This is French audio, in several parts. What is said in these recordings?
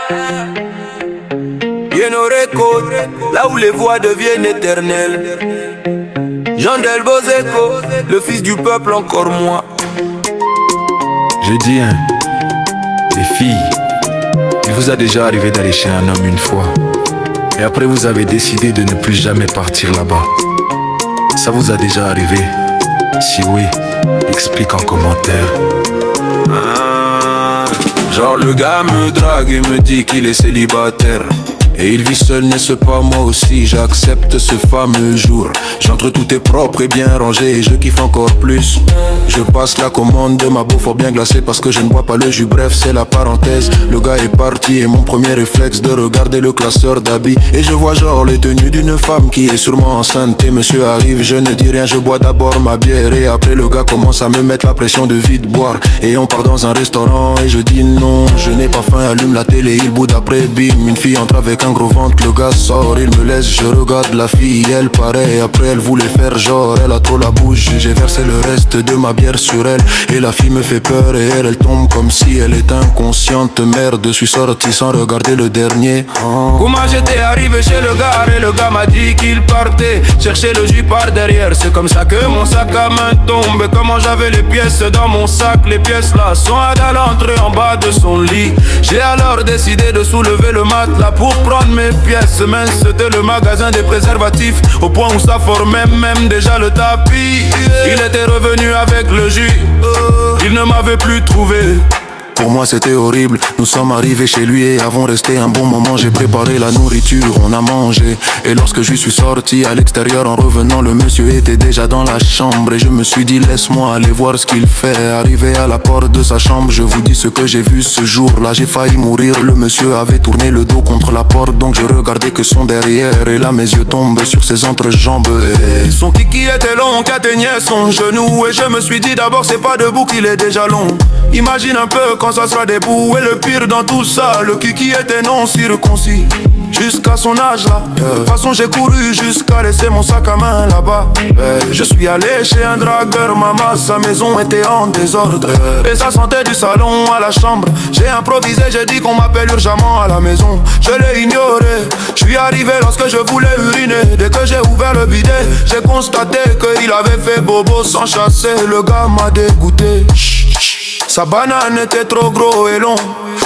Bien au récolte, là où les voix deviennent éternelles. Jean Del Boseco, le fils du peuple, encore moi. J'ai dit, les filles, il vous a déjà arrivé d'aller chez un homme une fois, et après vous avez décidé de ne plus jamais partir là-bas. Ça vous a déjà arrivé? Si oui, explique en commentaire. Genre le gars me drague et me dit qu'il est célibataire, et il vit seul, n'est-ce pas? Moi aussi j'accepte ce fameux jour. J'entre, tout est propre et bien rangé et je kiffe encore plus. Je passe la commande de ma bouffe fort bien glacée parce que je ne bois pas le jus, bref c'est la parenthèse. Le gars est parti et mon premier réflexe de regarder le classeur d'habits, et je vois genre les tenues d'une femme qui est sûrement enceinte. Et monsieur arrive, je ne dis rien, je bois d'abord ma bière, et après le gars commence à me mettre la pression de vite boire. Et on part dans un restaurant et je dis non, je n'ai pas faim, allume la télé, il boude après, bim, une fille entre avec un gros ventre, le gars sort, il me laisse, je regarde la fille, elle paraît, après elle voulait faire genre, elle a trop la bouche, j'ai versé le reste de ma bière sur elle, et la fille me fait peur, et elle tombe comme si elle est inconsciente, merde, je suis sorti sans regarder le dernier. Comment j'étais arrivé chez le gars, et le gars m'a dit qu'il partait chercher le jus par derrière, c'est comme ça que mon sac à main tombe, et comment j'avais les pièces dans mon sac, les pièces là sont à l'entrée en bas de son lit, j'ai alors décidé de soulever le matelas pour prendre mes pièces, mais c'était le magasin des préservatifs, au point où ça formait même déjà le tapis. Il était revenu avec le jus, il ne m'avait plus trouvé. Pour moi c'était horrible, nous sommes arrivés chez lui et avons resté un bon moment. J'ai préparé la nourriture, on a mangé, et lorsque je suis sorti à l'extérieur en revenant, le monsieur était déjà dans la chambre, et je me suis dit laisse-moi aller voir ce qu'il fait. Arrivé à la porte de sa chambre, je vous dis ce que j'ai vu ce jour-là, j'ai failli mourir. Le monsieur avait tourné le dos contre la porte, donc je regardais que son derrière, et là mes yeux tombent sur ses entrejambes, et son kiki était long, qui atteignait son genou, et je me suis dit d'abord c'est pas debout qu'il est déjà long. Imagine un peu quand ça sera debout, et le pire dans tout ça, le kiki était non circoncis. Jusqu'à son âge là, de toute façon j'ai couru jusqu'à laisser mon sac à main là-bas. Je suis allé chez un dragueur, maman, sa maison était en désordre, et ça sentait du salon à la chambre. J'ai improvisé, j'ai dit qu'on m'appelle urgemment à la maison. Je l'ai ignoré, je suis arrivé lorsque je voulais uriner. Dès que j'ai ouvert le bidet, j'ai constaté qu'il avait fait bobo sans chasser. Le gars m'a dégoûté. Sa banane était trop gros et long.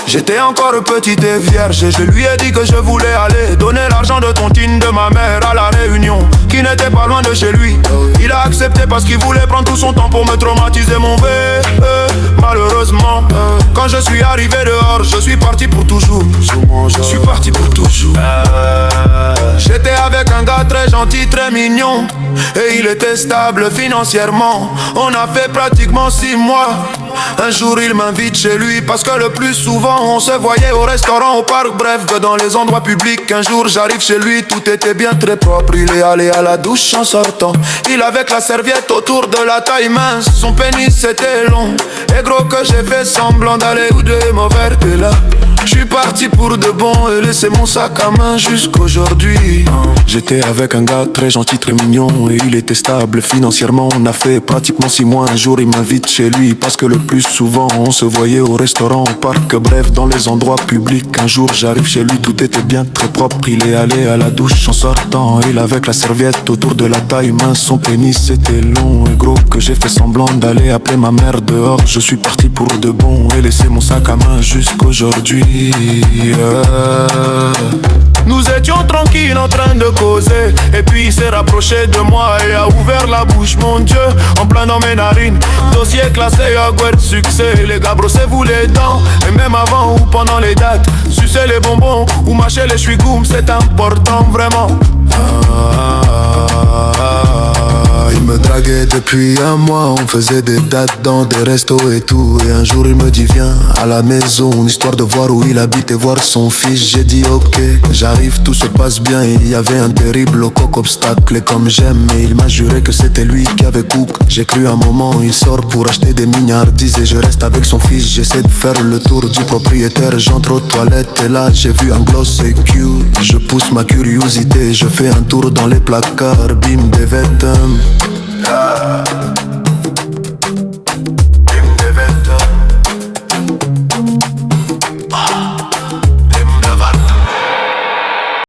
J'étais encore petite et vierge, et je lui ai dit que je voulais aller donner l'argent de tontine de ma mère à la Réunion, qui n'était pas loin de chez lui. Il a accepté parce qu'il voulait prendre tout son temps pour me traumatiser mon bébé. Malheureusement, quand je suis arrivé dehors, je suis parti pour toujours. Je suis parti pour toujours. J'étais avec un gars très gentil, très mignon, et il était stable financièrement. On a fait pratiquement 6 mois. Un jour il m'invite chez lui parce que le plus souvent on se voyait au restaurant, au parc, bref dans les endroits publics. Un jour j'arrive chez lui, tout était bien très propre. Il est allé à la douche en sortant, il avait la serviette autour de la taille mince. Son pénis était long et gros, que j'ai fait semblant d'aller où de mauvais. Et là je suis parti pour de bon et laissé mon sac à main jusqu'aujourd'hui. J'étais avec un gars très gentil, très mignon, et il était stable financièrement. On a fait pratiquement 6 mois. Un jour il m'invite chez lui parce que le plus souvent on se voyait au restaurant, au parc, bref dans les endroits publics. Un jour j'arrive chez lui, tout était bien très propre. Il est allé à la douche en sortant, il avait la serviette autour de la taille mince. Son pénis était long et gros, que j'ai fait semblant d'aller appeler ma mère dehors. Je suis parti pour de bon et laissé mon sac à main jusqu'aujourd'hui. Nous étions tranquilles en train de causer, et puis il s'est rapproché de moi et a ouvert la bouche, mon Dieu, en plein dans mes narines. Dossier classé à guerre de succès. Les gars brossez-vous les dents, et même avant ou pendant les dates, sucez les bonbons ou mâchez les chewing-gums, c'est important vraiment. Il me draguait depuis un mois, on faisait des dates dans des restos et tout. Et un jour il me dit viens à la maison, histoire de voir où il habite et voir son fils. J'ai dit ok, j'arrive, tout se passe bien. Et il y avait un terrible coq obstacle, et comme j'aime, et il m'a juré que c'était lui qui avait cook. J'ai cru un moment, il sort pour acheter des mignardises, et je reste avec son fils, j'essaie de faire le tour du propriétaire. J'entre aux toilettes et là j'ai vu un gloss et cute. Je pousse ma curiosité, je fais un tour dans les placards, bim des vêtements.